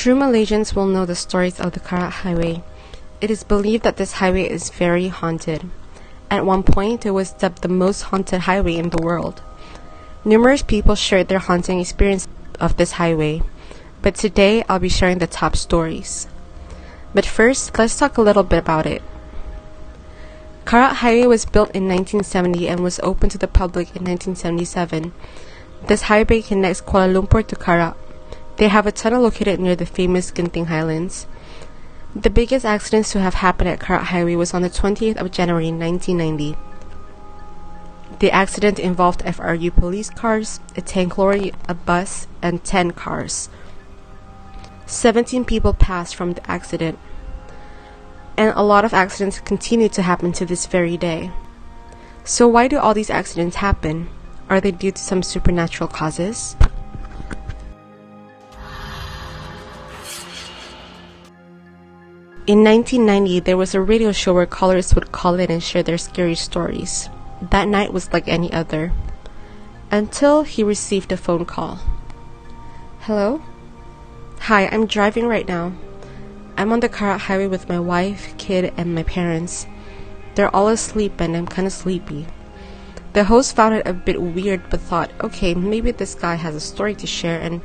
True Malaysians will know the stories of the Karak highway. It is believed that this highway is very haunted. At one point, it was dubbed the most haunted highway in the world. Numerous people shared their haunting experience of this highway, but today I'll be sharing the top stories. But first, let's talk a little bit about it. Karak Highway was built in 1970 and was opened to the public in 1977. This highway connects Kuala Lumpur to Karak. They have a tunnel located near the famous Genting Highlands. The biggest accidents to have happened at Karak Highway was on the 20th of January 1990. The accident involved FRU police cars, a tank lorry, a bus, and 10 cars. 17 people passed from the accident. And a lot of accidents continue to happen to this very day. So why do all these accidents happen? Are they due to some supernatural causes? In 1990, there was a radio show where callers would call in and share their scary stories. That night was like any other. Until he received a phone call. Hello? Hi, I'm driving right now. I'm on the Karak highway with my wife, kid, and my parents. They're all asleep and I'm kinda sleepy. The host found it a bit weird but thought, okay, maybe this guy has a story to share and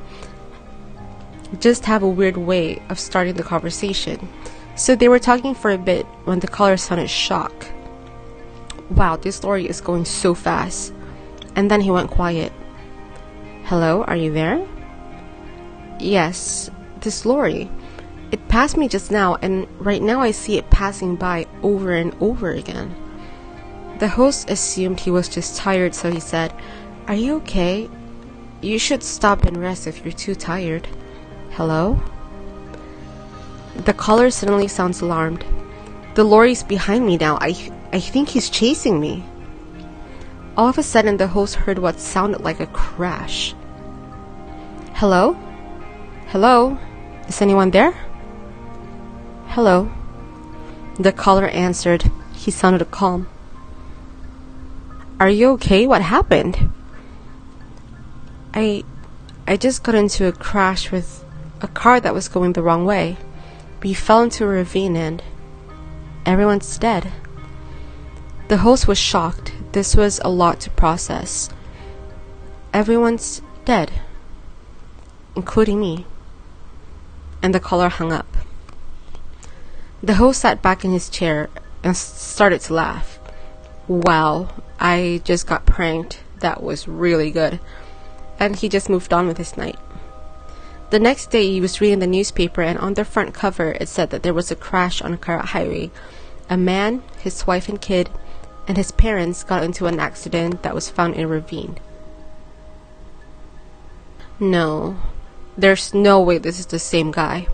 just have a weird way of starting the conversation. So they were talking for a bit when the caller sounded shocked. Wow, this story is going so fast. And then he went quiet. Hello, are you there? Yes, this lorry. It passed me just now, and right now I see it passing by over and over again. The host assumed he was just tired, so he said, Are you okay? You should stop and rest if you're too tired. Hello? The caller suddenly sounds alarmed. The lorry's behind me now. I think he's chasing me. All of a sudden, the host heard what sounded like a crash. Hello? Hello? Is anyone there? Hello? The caller answered. He sounded calm. Are you okay? What happened? I just got into a crash with a car that was going the wrong way. We fell into a ravine and everyone's dead. The host was shocked. This was a lot to process. Everyone's dead, including me. And the caller hung up. The host sat back in his chair and started to laugh. Wow, I just got pranked. That was really good. And he just moved on with his night. The next day, he was reading the newspaper, and on the front cover, it said that there was a crash on Karak Highway. A man, his wife and kid, and his parents got into an accident that was found in a ravine. No, there's no way this is the same guy.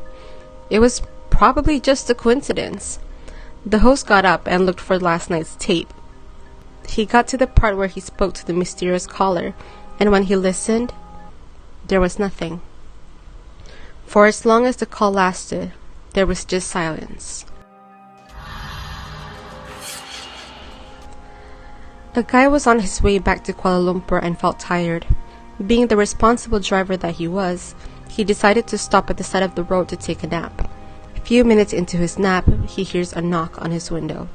It was probably just a coincidence. The host got up and looked for last night's tape. He got to the part where he spoke to the mysterious caller, and when he listened, there was nothing. For as long as the call lasted, there was just silence. The guy was on his way back to Kuala Lumpur and felt tired. Being the responsible driver that he was, he decided to stop at the side of the road to take a nap. A few minutes into his nap, he hears a knock on his window.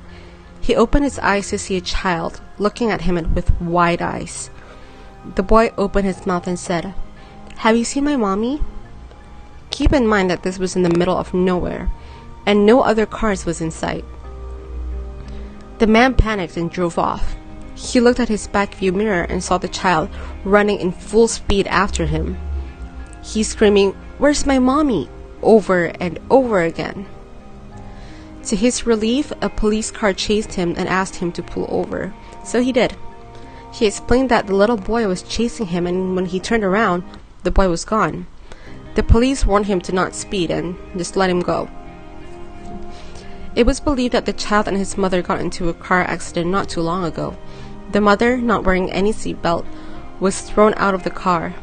He opened his eyes to see a child looking at him with wide eyes. The boy opened his mouth and said, Have you seen my mommy? Keep in mind that this was in the middle of nowhere, and no other cars was in sight. The man panicked and drove off. He looked at his back view mirror and saw the child running in full speed after him. He's screaming, Where's my mommy? Over and over again. To his relief, a police car chased him and asked him to pull over, so he did. He explained that the little boy was chasing him, and when he turned around, the boy was gone. The police warned him to not speed and just let him go. It was believed that the child and his mother got into a car accident not too long ago. The mother, not wearing any seatbelt, was thrown out of the car.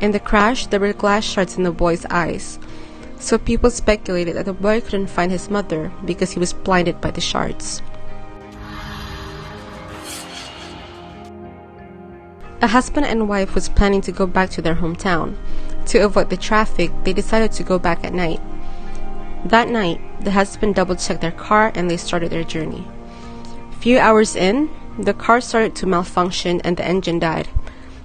In the crash, there were glass shards in the boy's eyes, so people speculated that the boy couldn't find his mother because he was blinded by the shards. A husband and wife was planning to go back to their hometown. To avoid the traffic, they decided to go back at night. That night, the husband double-checked their car and they started their journey. Few hours in, the car started to malfunction and the engine died.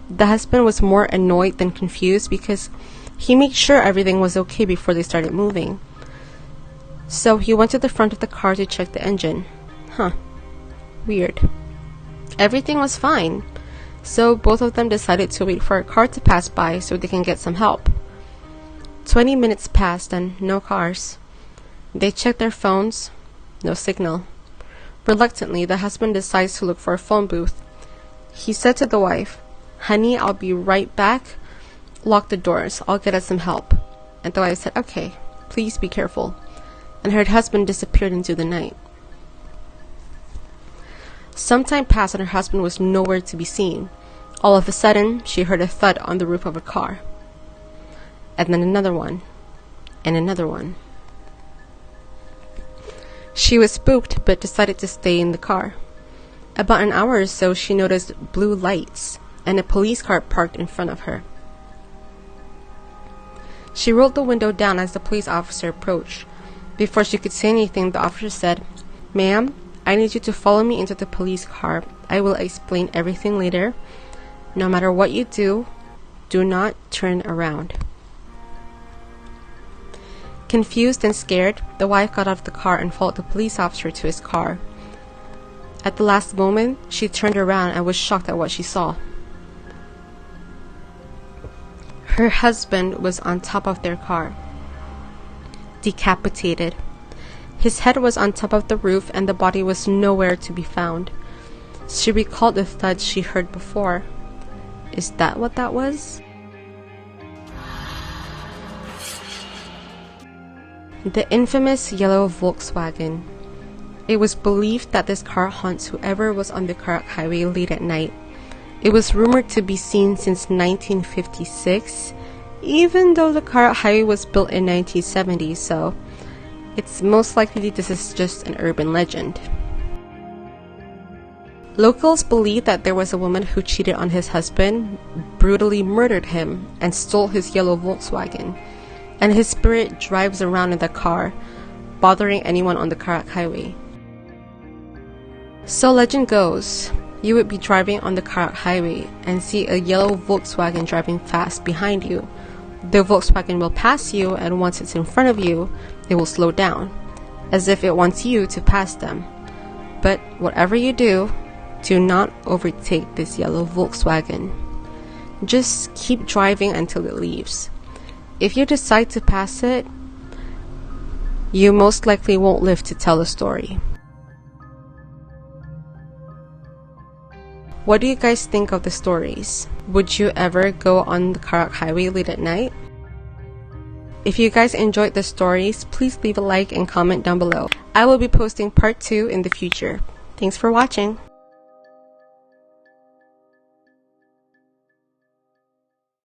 The husband was more annoyed than confused because he made sure everything was okay before they started moving. So he went to the front of the car to check the engine. Weird. Everything was fine. So both of them decided to wait for a car to pass by so they can get some help. 20 minutes passed and no cars. They checked their phones. No signal. Reluctantly, the husband decides to look for a phone booth. He said to the wife, "Honey, I'll be right back. Lock the doors. I'll get us some help." And the wife said, "Okay, please be careful." And her husband disappeared into the night. Some time passed and her husband was nowhere to be seen. All of a sudden, she heard a thud on the roof of a car. And then another one. And another one. She was spooked but decided to stay in the car. About an hour or so, she noticed blue lights and a police car parked in front of her. She rolled the window down as the police officer approached. Before she could say anything, the officer said, "Ma'am, I need you to follow me into the police car. I will explain everything later. No matter what you do not turn around." Confused and scared, the wife got out of the car and followed the police officer to his car. At the last moment, she turned around and was shocked at what she saw. Her husband was on top of their car, decapitated. His head was on top of the roof and the body was nowhere to be found. She recalled the thuds she heard before. Is that what that was? The infamous yellow Volkswagen. It was believed that this car haunts whoever was on the Karak highway late at night. It was rumored to be seen since 1956, even though the Karak highway was built in 1970, so it's most likely this is just an urban legend. Locals believe that there was a woman who cheated on his husband, brutally murdered him, and stole his yellow Volkswagen. And his spirit drives around in the car, bothering anyone on the Karak highway. So legend goes, you would be driving on the Karak highway and see a yellow Volkswagen driving fast behind you. The Volkswagen will pass you, and once it's in front of you, it will slow down, as if it wants you to pass them. But whatever you do not overtake this yellow Volkswagen. Just keep driving until it leaves. If you decide to pass it, you most likely won't live to tell the story. What do you guys think of the stories? Would you ever go on the Karak highway late at night? If you guys enjoyed the stories, please leave a like and comment down below. I will be posting part 2 in the future. Thanks for watching.